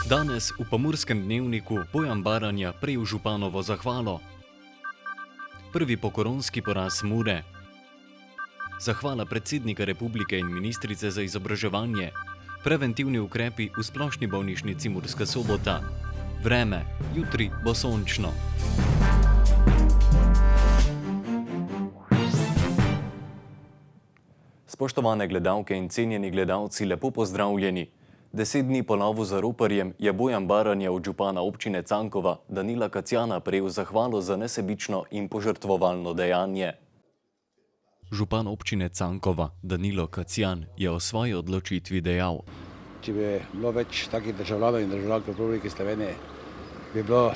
Danes v Pomurskem dnevniku Bojan Baranja prejel županovo zahvalo. Prvi pokoronski poraz Mure. Zahvala predsednika republike in ministrice za izobraževanje. Preventivni ukrepi v splošni bolnišnici Murska Sobota. Vreme, jutri bo sončno. Spoštovane gledalke in cenjeni gledalci, lepo pozdravljeni. 10 dni po lovu za roparjem je Bojan Baranja od župana občine Cankova Danila Kacjana prejel zahvalo za nesebično in požrtvovalno dejanje. Župan občine Cankova Danilo Kacjan je o svoji odločitvi dejal: Če bi bilo več takih državljanov in državljank v Republiki Sloveniji, bi bilo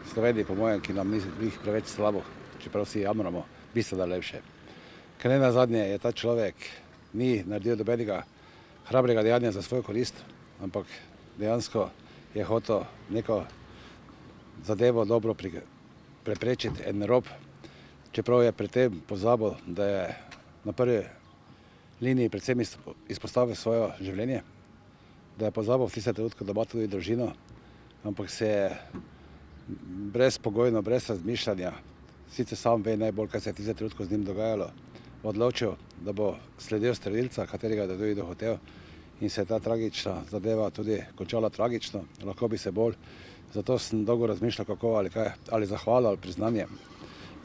Sloveniji, po mojem, ki nam ni preveč slabo, čeprav si jamramo, bistveno lepše. Ker ne nazadnje je ta človek ni naredil dobenega hrabrega dejanja za svojo korist, ampak dejansko je hotel neko zadevo dobro preprečiti, en rob, čeprav je pri tem pozabil, da je na prvi liniji predvsem izpostavil svoje življenje, da je pozabil v tistem trenutku, da ima tudi družino, ampak se je brezpogojno, brez razmišljanja, sicer sam ve najbolj, kaj se je v tistem trenutku z njim dogajalo, odločil, da bo sledil strelilca, katerega da tudi dohotel, in se je ta tragična zadeva tudi končala tragično, lahko bi se bolj. Zato sem dolgo razmišljal, kako ali zahvalo ali priznanje.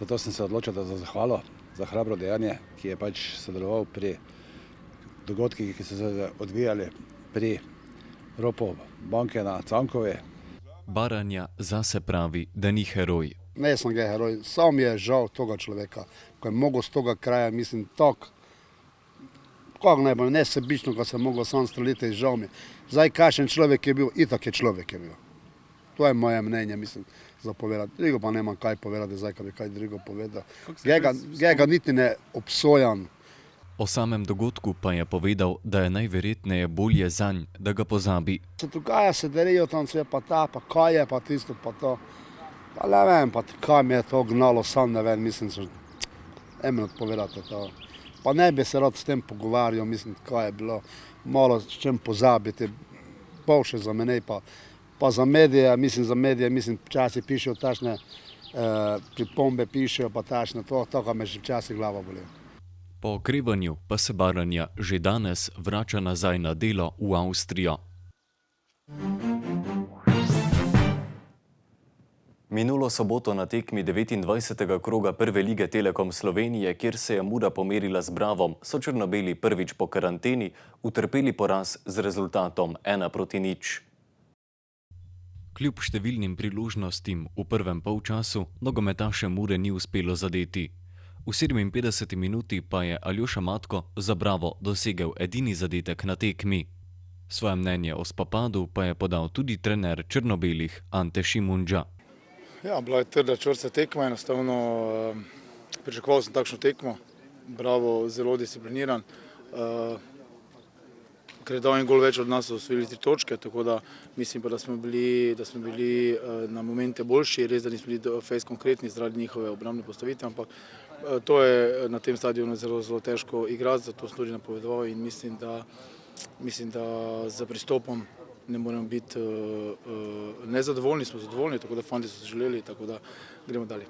Zato sem se odločil, da za zahvalo, za hrabro dejanje, ki je pač sodeloval pri dogodkih, ki so se odvijali pri ropu banke na Cankovi. Baranja zase pravi, da ni heroj. Ne sem ga heroj, sam mi je žal toga človeka, ko je mogel z toga kraja, mislim, tako, kako najbolj nesebično, ko se je mogel sam streliti, žal mi. Zdaj, kakšen človek je bil, itak je človek je bil. To je moje mnenje, mislim, za povedati. Drugo pa nemam kaj povedati, zdaj, ko bi kaj drugo povedal. Ga niti ne obsojam. O samem dogodku pa je povedal, da je najverjetneje bolje zanj, da ga pozabi. Se dogaja, se derijo tam sve, pa ta, pa kaj je, pa tisto, pa to. Pa ne vem, pa kaj mi je to gnalo, sam ne vem, mislim, že emno povedati to. Pa ne bi se rad s tem pogovarjal, mislim, kaj je bilo, malo s čem pozabiti, boljše za mene, pa za medije, mislim, včasih pišejo tašne pripombe, pišejo pa tašne, to me že včasih glava boli. Po okrevanju pa se Baranja že danes vrača nazaj na delo v Avstrijo. Minulo soboto na tekmi 29. kroga prve lige Telekom Slovenije, kjer se je Mura pomerila z Bravom, so črno-beli prvič po karanteni utrpeli poraz z rezultatom 1:0. Kljub številnim priložnostim v prvem polčasu nogometaše Mure ni uspelo zadeti. V 57. minuti pa je Aljoša Matko za Bravo dosegel edini zadetek na tekmi. Svoje mnenje o spopadu pa je podal tudi trener črno-belih Ante Šimundža. Ja, bila je trda čvrsta tekma, enostavno pričakoval sem takšno tekmo. Bravo, zelo discipliniran. Ker je dal en gol več od nas, so osvojili 3 točke, tako da mislim pa, da smo bili na momente boljši. Res, da nismo bili fejs konkretni zaradi njihove obrambne postavitve, ampak to je na tem stadionu zelo, zelo težko igrati, zato sem tudi napovedoval in mislim, da za pristopom ne moremo biti nezadovoljni, smo zadovoljni, tako da fanti so se želeli, tako da gremo dalje.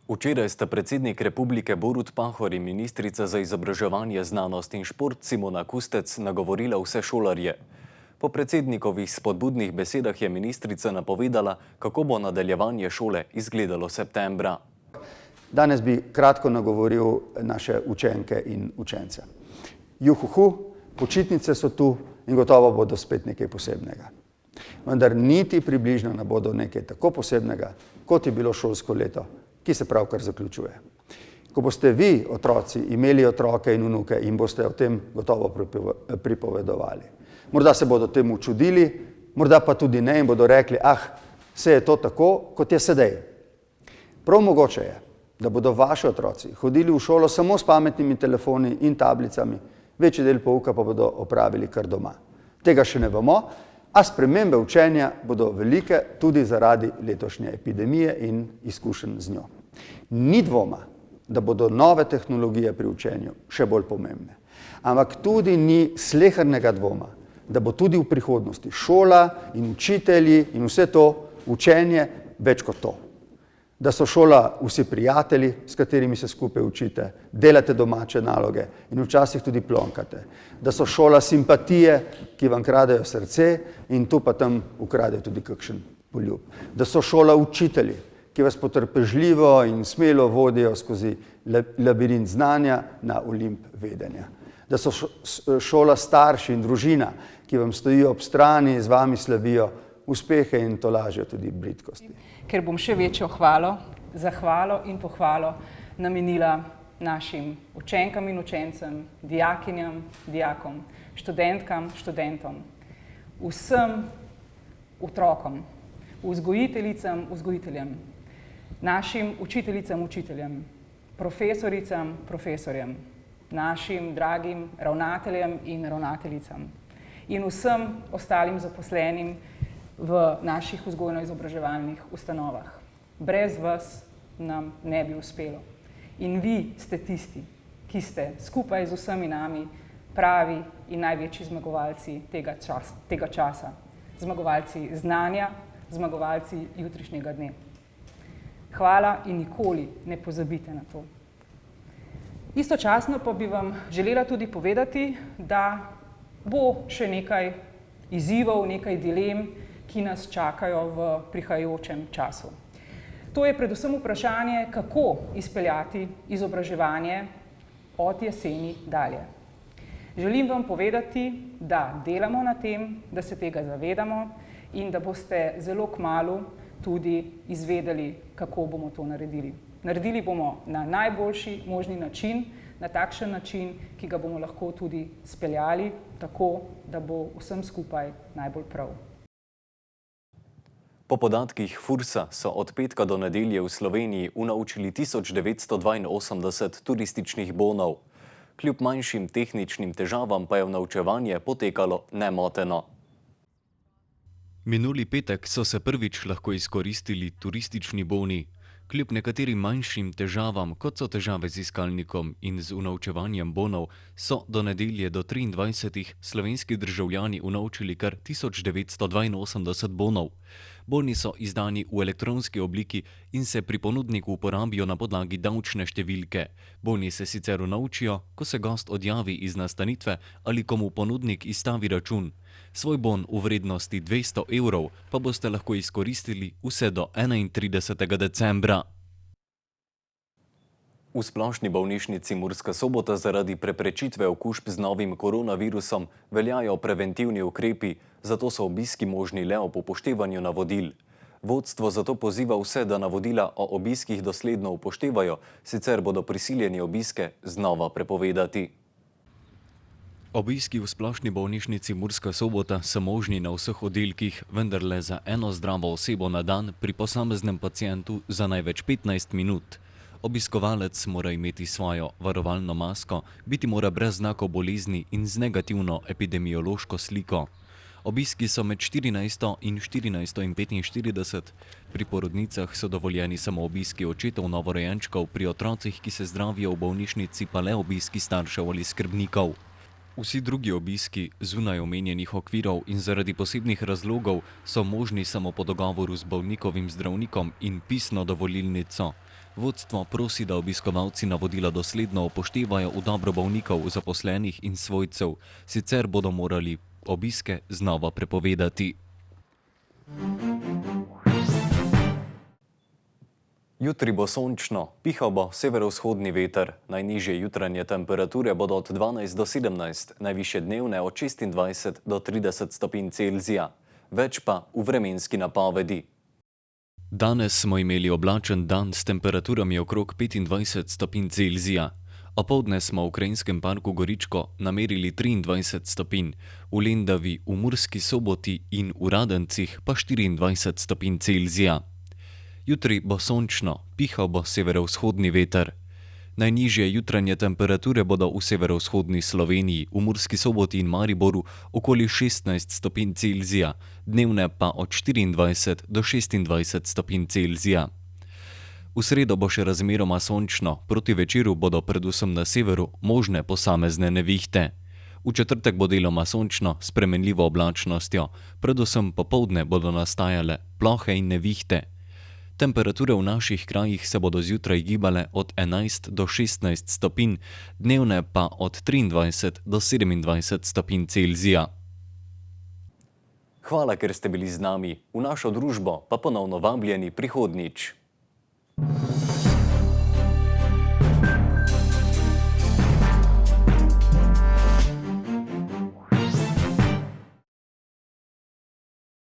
Včeraj sta predsednik republike Borut Pahor in ministrica za izobraževanje, znanost in šport Simona Kustec nagovorila vse šolarje. Po predsednikovih spodbudnih besedah je ministrica napovedala, kako bo nadaljevanje šole izgledalo septembra. Danes bi kratko nagovoril naše učenke in učence. Juhuhu, počitnice so tu in gotovo bodo spet nekaj posebnega. Vendar niti približno ne bodo nekaj tako posebnega, kot je bilo šolsko leto, ki se pravkar zaključuje. Ko boste vi, otroci, imeli otroke in vnuke in boste o tem gotovo pripovedovali. Morda se bodo temu čudili, morda pa tudi ne in bodo rekli, vse je to tako, kot je sedaj. Prav mogoče je, da bodo vaši otroci hodili v šolo samo s pametnimi telefoni in tablicami, večji del pouka pa bodo opravili kar doma. Tega še ne vemo, a spremembe učenja bodo velike tudi zaradi letošnje epidemije in izkušenj z njo. Ni dvoma, da bodo nove tehnologije pri učenju še bolj pomembne. Ampak tudi ni slehernega dvoma, da bo tudi v prihodnosti šola in učitelji in vse to učenje več kot to. Da so šola vsi prijatelji, s katerimi se skupaj učite, delate domače naloge in včasih tudi plonkate. Da so šola simpatije, ki vam kradejo srce in tu pa tam ukradejo tudi kakšen poljub. Da so šola učitelji, ki vas potrpežljivo in smelo vodijo skozi labirint znanja na Olimp vedenja. Da so šola starši in družina, ki vam stojijo ob strani, z vami slavijo uspehe in tolažijo tudi bridkosti. Ker bom še večjo hvalo, zahvalo in pohvalo namenila našim učenkam in učencem, dijakinjam, dijakom, študentkam, študentom, vsem otrokom, vzgojiteljicam, vzgojiteljem, našim učiteljicam, učiteljem, profesoricam, profesorjem, našim dragim ravnateljem in ravnateljicam in vsem ostalim zaposlenim v naših vzgojno-izobraževalnih ustanovah. Brez vas nam ne bi uspelo. In vi ste tisti, ki ste skupaj z vsemi nami pravi in največji zmagovalci tega časa. Zmagovalci znanja, zmagovalci jutrišnjega dne. Hvala in nikoli ne pozabite na to. Istočasno pa bi vam želela tudi povedati, da bo še nekaj izzivov, nekaj dilem, ki nas čakajo v prihajajočem času. To je predvsem vprašanje, kako izpeljati izobraževanje od jeseni dalje. Želim vam povedati, da delamo na tem, da se tega zavedamo in da boste zelo kmalu tudi izvedeli, kako bomo to naredili. Naredili bomo na najboljši možni način, na takšen način, ki ga bomo lahko tudi speljali, tako da bo vsem skupaj najbolj prav. Po podatkih FURS-a so od petka do nedelje v Sloveniji unovčili 1982 turističnih bonov. Kljub manjšim tehničnim težavam pa je unovčevanje potekalo nemoteno. Minuli petek so se prvič lahko izkoristili turistični boni. Kljub nekaterim manjšim težavam, kot so težave z iskalnikom in z unovčevanjem bonov, so do nedelje do 23. slovenski državljani unovčili kar 1982 bonov. Boni so izdani v elektronski obliki in se pri ponudniku uporabijo na podlagi davčne številke. Boni se sicer unovčijo, ko se gost odjavi iz nastanitve ali ko mu ponudnik izstavi račun. Svoj bon v vrednosti 200 evrov pa boste lahko izkoristili vse do 31. decembra. V Splošni bolnišnici Murska Sobota zaradi preprečitve okužb z novim koronavirusom veljajo preventivni ukrepi, zato so obiski možni le ob upoštevanju navodil. Vodstvo zato poziva vse, da navodila o obiskih dosledno upoštevajo, sicer bodo prisiljeni obiske znova prepovedati. Obiski v Splošni bolnišnici Murska Sobota so možni na vseh oddelkih, vendar le za eno zdravo osebo na dan pri posameznem pacientu za največ 15 minut. Obiskovalec mora imeti svojo varovalno masko, biti mora brez znakov bolezni in z negativno epidemiološko sliko. Obiski so med 14. in 14:45. Pri porodnicah so dovoljeni samo obiski očetov novorojenčkov, pri otrocih, ki se zdravijo v bolnišnici, pa le obiski staršev ali skrbnikov. Vsi drugi obiski zunaj omenjenih okvirov in zaradi posebnih razlogov so možni samo po dogovoru z bolnikovim zdravnikom in pisno dovolilnico. Vodstvo prosi, da obiskovalci navodila dosledno upoštevajo v dobro bolnikov, zaposlenih in svojcev, sicer bodo morali obiske znova prepovedati. Jutri bo sončno, pihal bo severovzhodni veter. Najnižje jutranje temperature bodo od 12 do 17, najvišje dnevne od 26 do 30 stopinj Celzija. Več pa v vremenski napovedi. Danes smo imeli oblačen dan s temperaturami okrog 25 stopinj Celzija. Opoldne smo v Krajinskem parku Goričko namerili 23 stopinj, v Lendavi, v Murski Soboti in v Radencih pa 24 stopinj Celzija. Jutri bo sončno, pihal bo severovzhodni veter. Najnižje jutranje temperature bodo v severovzhodni Sloveniji, v Murski Soboti in Mariboru okoli 16 stopinj Celzija, dnevne pa od 24 do 26 stopinj Celzija. V sredo bo še razmeroma sončno, proti večeru bodo predvsem na severu možne posamezne nevihte. V četrtek bo deloma sončno s spremenljivo oblačnostjo, predvsem popoldne bodo nastajale plohe in nevihte. Temperature v naših krajih se bodo zjutraj gibale od 11 do 16 stopinj, dnevne pa od 23 do 27 stopinj Celzija. Hvala, ker ste bili z nami. V našo družbo pa ponovno vabljeni prihodnjič.